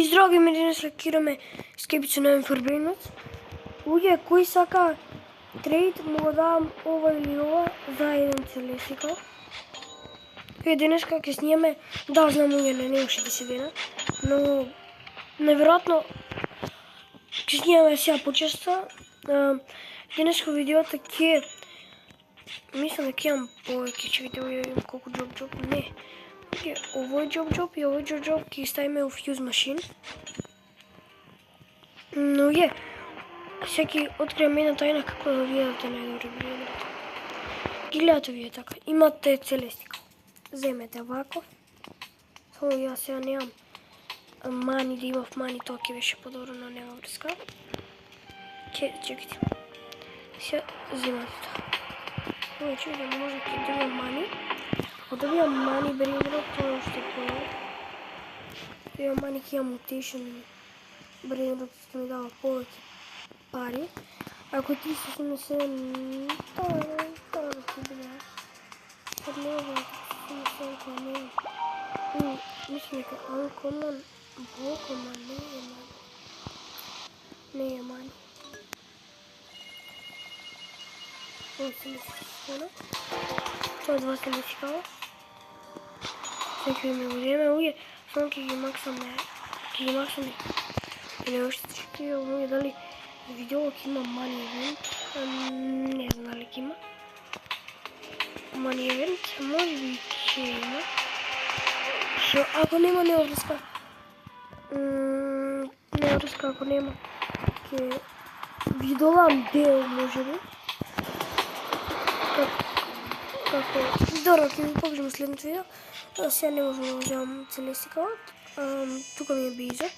Здрави, ми денес лакираме скепицу на информираност. Луѓе кои сака трейд, му го давам ова или ова за еден целесикал. Денеска ќе снимаме, да знам луѓе не немаше да се дена, но неверојатно ќе снимаме сега почесто. Денеска видеото ќе мислам дека имам повеќе, че видите колку джоб, не. Овој джоб и овој джоб ќе ставиме у Fuse Machine. Но всеки открием една тајна како да видите најдобри брендерите. Ги гледате вие така, имате целестика. Земете ваков. Само јас сега немам мани, да имав мани, тоа ќе беше подобро, но нема врска. Чекайте. Сега земате тоа. Овој да може ќе добијам мани. Ако добијам мани брендерот, тоа уште по-добро. Добијам мани, ќе имам mutation брендерот, ќе ми дава повеќе пари. Ако 377, тоа ќе биде. Sad не е 377, тоа не е. Мислам дека Uncommon, Uncommon не е мани. Не е мани. Ова се лесикава. Тоа два се лесикава. Сега ќе ми го земе, ује, само ќе ги максаме. Или още чекаю, луѓе, дали видео ќе има мани евент, не знам дали ќе има. Мани евент, може би ќе има. Ако нема, не врска. Не врска, ако нема, ќе ви додам дел, може би. Како, добро, ќе ви покажам следното видео. Сега не можам да вземам целесикалот. Тука ми е бейзот,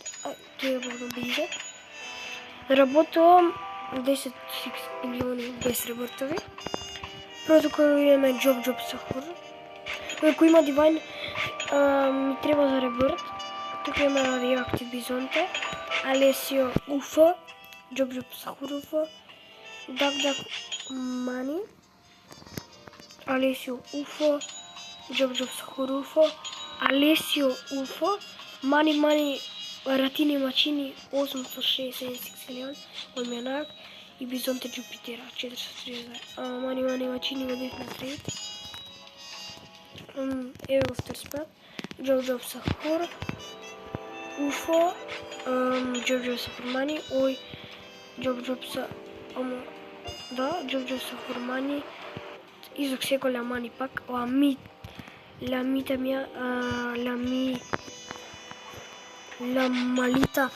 тој е богно бейзот. Работувам 10 милиони без ребртови. Прво тука имаме джоб со хор. Ако има дивайн, ми треба за ребрт. Тука има радиоактив бизонте, Алесио Уфа, джоб со хор Уфа, Дак Мани, Алесио Уфа, джоб со хор Уфа, Алесио Уфа, Мани, Ратини Мачини 866 милион, Омјанак и Бизонте Джупитера 432. Мани Мачини го бих на трейд. Ево го втор спад. Джоб со хор, Уфо, Джоб со Хормани, ој Джоб со Джоб со Хормани, Изок Секо Ламани пак, La Malita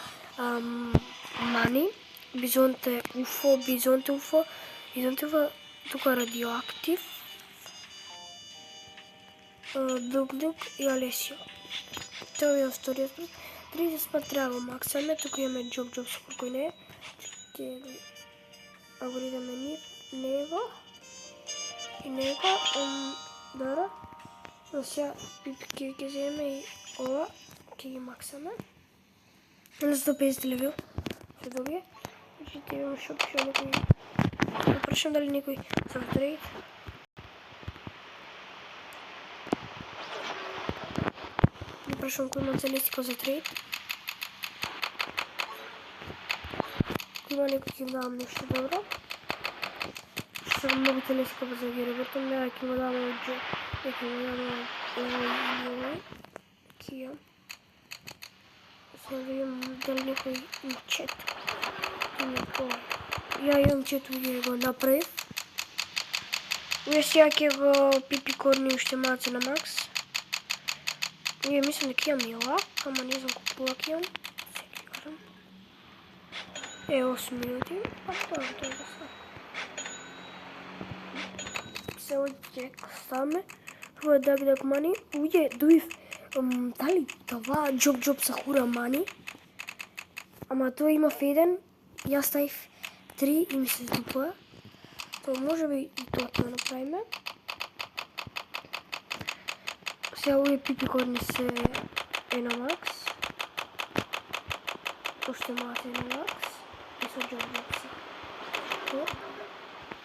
Mani, Bизонте Уфо, тука радиоактив, Дук и Алесио. Тоа е вториот спад. 30 спад треба го максаме, тука имаме джоб со кој не е. Ако идеме него и него, добро. Сега пипки ќе земеме и ова, ќе ги максаме. На 150 левел се добие. Значи имам шо некој. Да прашам дали некој за трейд. Да прашам кој има целестика за трейд. Кој има некој ќе давам нешто добро. Што многу целестика за ги ребртам, да ќе му давам овој. Ќе му давам овој. Кија. Сега видим дали некој има чет. Ја имам чет, уѓе го направив. Уѓе сега ќе го пипикорни уште малце на макс. Уѓе мислам дека имам и лак, ама не знам колку лак имам. Сега ќе карам. 8 минути. Тоа е да са. Сега ќе ставаме. Прво е Дак Мани. Уѓе добив дали това джоб со хура мани, ама тоа има еден, јас ставив 3 и ми се здупува. Тоа може би и тоа ќе направиме. Сега овие пипикорни се е на макс. Уште малце е на макс. И со джоб си.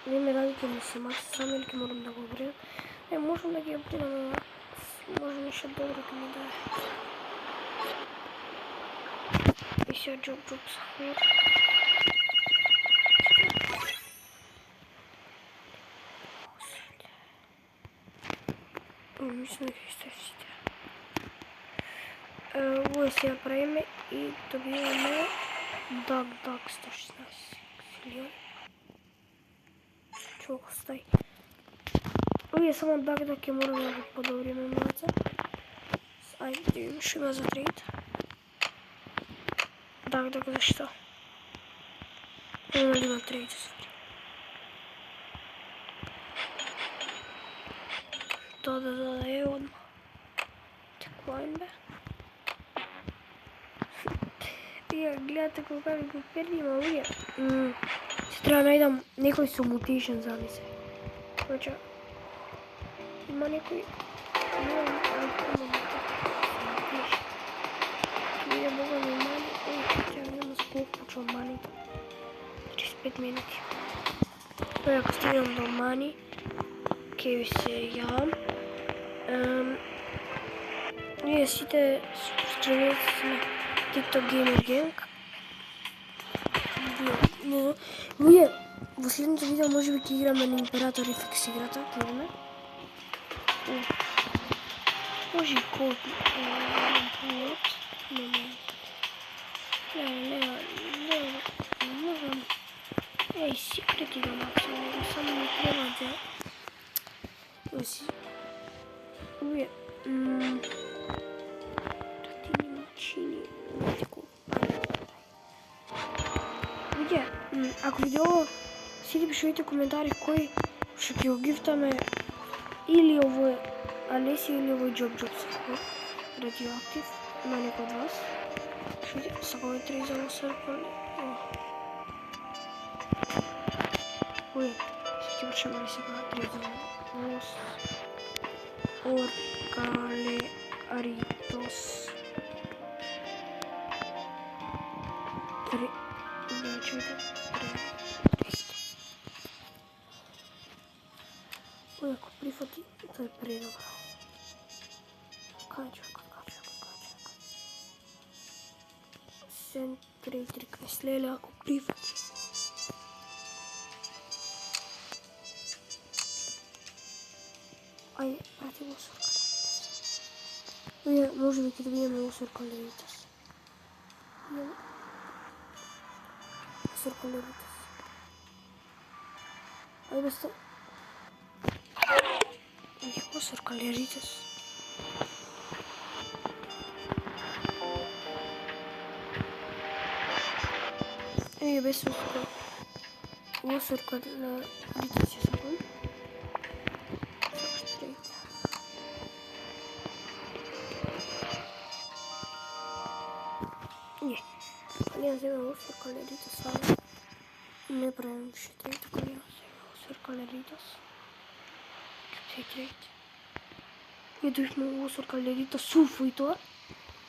Не ме ради ќе ми се макс, само или ќе морам да го обредам. Можам да ги обредам на макс. Може нешто добро ќе ми даде. И сега джоб сахур. Мислам дека ќе стави сите. Ово сега правиме и добиваме Даг 116 милиони. Чого стај? Овие само Даг ќе мораме да го подобриме малце. Ајде да видиме што има за трейд. Даг зашто? Има ли има трейд? Да е одма. Таквајн бе. Ја гледате кога ми го пердима овие. Се треба најдам некој со мутейшн за ми се. Значи, има некој... Виде бога ми мани. Чекай, нема сколку почвам мани. 35 минути. Ако стигнам до мани, ќе ви се јавам. Вие сите страничи на TikTok Gamer Gang. Вие во следното видео може би ќе играме на Император FX играта, гледаме. Може и код. Не можам. Ей, секрет игра максимум, само не треба да... Вие... Ако видео сите пишувате коментари кој што ќе го гифтаме или овој Алеси или овој Джоб сахур радиоактив на некој од вас. Што сакаме трезаво српали. Ој, ќе почнеме сега трезаво. Оркале Аритос. Ой, ако прифати, тоа е предобро. Кај човекот. Сен 3-13 леле, ако прифати. Ајде, прати го Суркалеритас. Оје, може би ќе добиеме го Суркалеритас. Суркалеритас. Ајде бе сте... Јако Суркалеритас. Еј бе Суркалеритас. Ово Суркалеритас ја сакам. Ја вземе ово Суркалеритас само. Не правим више трейд, ако ја вземе ово Суркалеритас. Се трейд. Ја дојшме ово Суркалеритас суфу и тоа.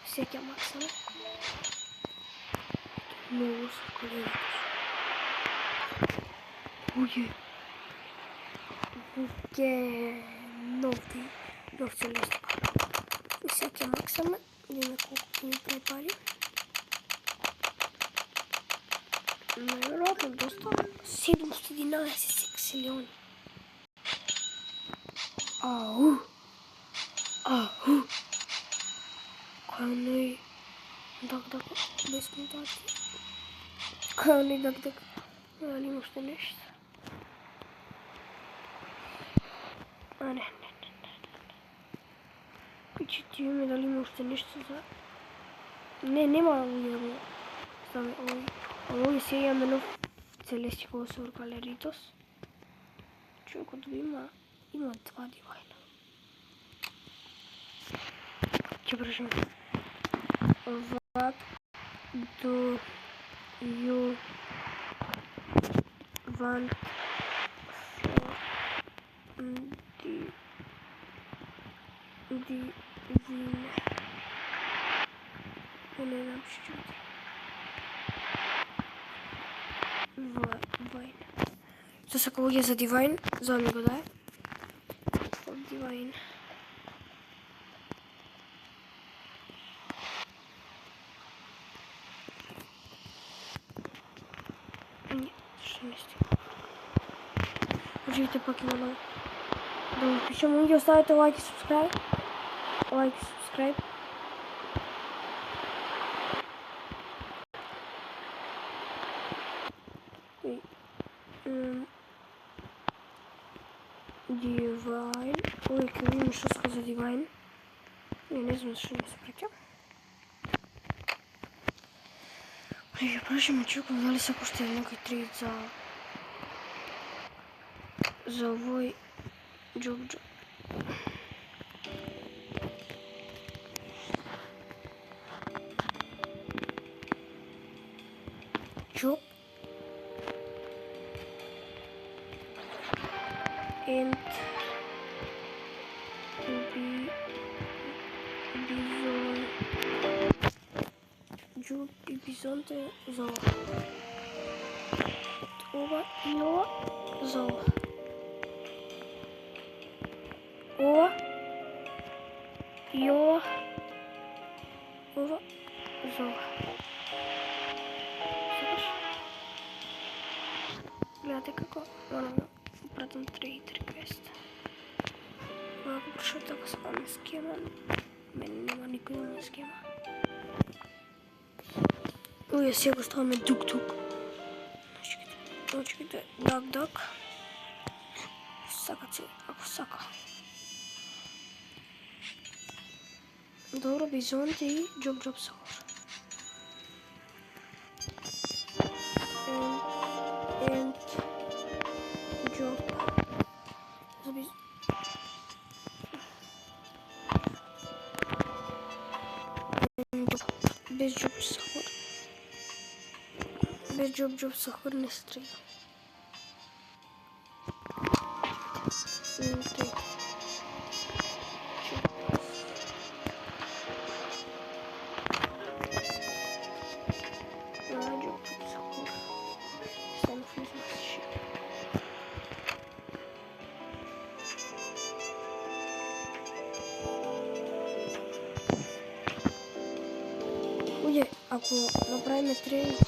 Сеќа максаме. Ово Суркалеритас. Ује. Уке. Нов целестик. Сеќа максаме. Видиме колку ми препари. Најверојатно доста 711 секселиони. Ау. Кој оној Даг без мутации. Кој оној Даг. Дали има уште нешто? Не. Че ти видиме дали има уште нешто за... Не, нема да го ставаме овој. Овој сега имаме нов целестик во Суркалеритас. Човекот има 2 дивајна. Ќе прашам. What do you want for the win? Divine. Што сака луѓе за Divine, за ми го дај. Divine. Не, што не стига. Живите пак има нови. Да ви пишем, ги оставите лайк и subscribe. Лайк и subscribe. Divine. Uvijek vidim što сказа Divine. Не знам што не се праќа. Ја прашаме Чуко дали сака уште некој трейд за овој Job. Job and Bison. Job и Бизонте за ова и ова за ова. Ова и ова за ова. Гледате како морам да пратам трейд реквест. Ако прошao така само ме скема, мене нема никој да ме скема. Уја сега ставаме дук-дук. Чекайте, дак. Сакате, ако сака. Добро, Бизонте и Job Сахор. And Job. Без Job Сахор. Без Job Сахор не се трейда. Ује, ако направиме трейд,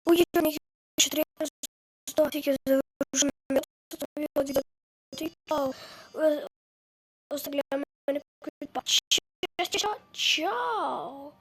ује, ќе трейд, што ќе завршиме видеото и оставаме некој пат. Чао!